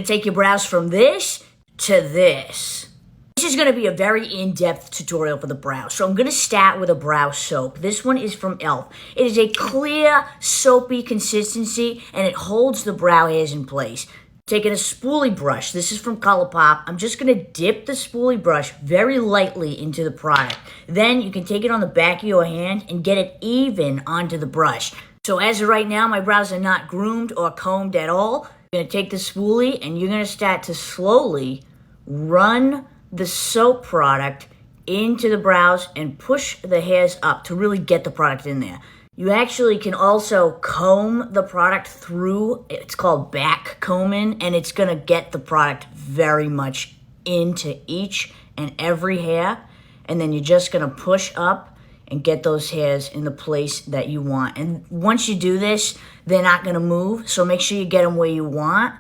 going to take your brows from this to this. This is going to be a very in-depth tutorial for the brows. So I'm going to start with a brow soap. This one is from e.l.f. It is a clear, soapy consistency, and it holds the brow hairs in place. Taking a spoolie brush, this is from ColourPop. I'm just going to dip the spoolie brush very lightly into the product. Then you can take it on the back of your hand and get it even onto the brush. So as of right now, my brows are not groomed or combed at all. You're going to take the spoolie and you're going to start to slowly run the soap product into the brows and push the hairs up to really get the product in there. You actually can also comb the product through, it's called back combing, and it's gonna get the product very much into each and every hair, and then you're just gonna push up and get those hairs in the place that you want. And once you do this, they're not gonna move, so make sure you get them where you want.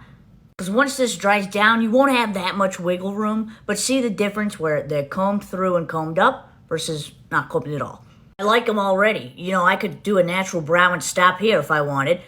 Because once this dries down, you won't have that much wiggle room, but see the difference where they're combed through and combed up versus not combed at all. I like them already. You know, I could do a natural brow and stop here if I wanted.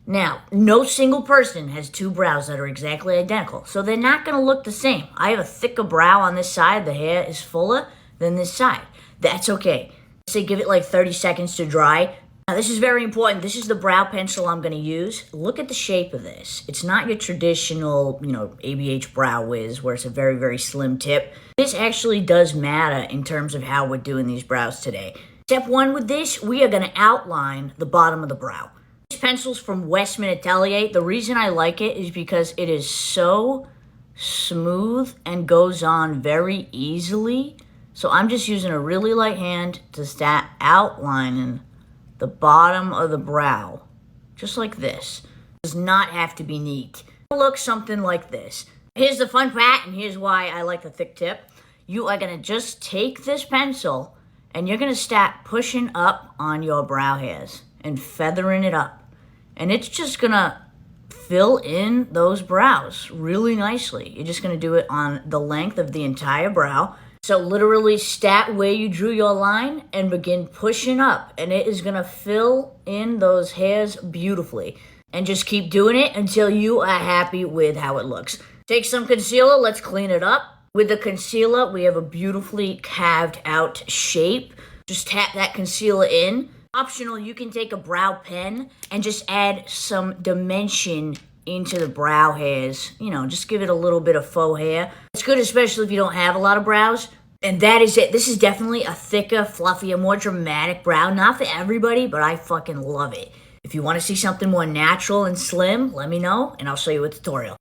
Now, no single person has two brows that are exactly identical, so they're not going to look the same. I have a thicker brow on this side, the hair is fuller than this side. That's okay. Say give it like 30 seconds to dry. Now, this is very important. This is the brow pencil I'm going to use. Look at the shape of this. It's not your traditional, ABH Brow Wiz where it's a very, very slim tip. This actually does matter in terms of how we're doing these brows today. Step one with this, we are going to outline the bottom of the brow. This pencil's from Westman Atelier. The reason I like it is because it is so smooth and goes on very easily. So I'm just using a really light hand to start outlining the bottom of the brow, just like this. It does not have to be neat. It'll look something like this. Here's the fun part, and here's why I like the thick tip. You are gonna just take this pencil, and you're gonna start pushing up on your brow hairs and feathering it up. And it's just gonna fill in those brows really nicely. You're just gonna do it on the length of the entire brow. So literally start where you drew your line and begin pushing up. And it is going to fill in those hairs beautifully. And just keep doing it until you are happy with how it looks. Take some concealer. Let's clean it up. With the concealer, we have a beautifully carved out shape. Just tap that concealer in. Optional, you can take a brow pen and just add some dimension into the brow hairs. Just give it a little bit of faux hair. It's good, especially if you don't have a lot of brows. And that is it. This is definitely a thicker, fluffier, more dramatic brow. Not for everybody, but I fucking love it. If you want to see something more natural and slim, let me know, and I'll show you a tutorial.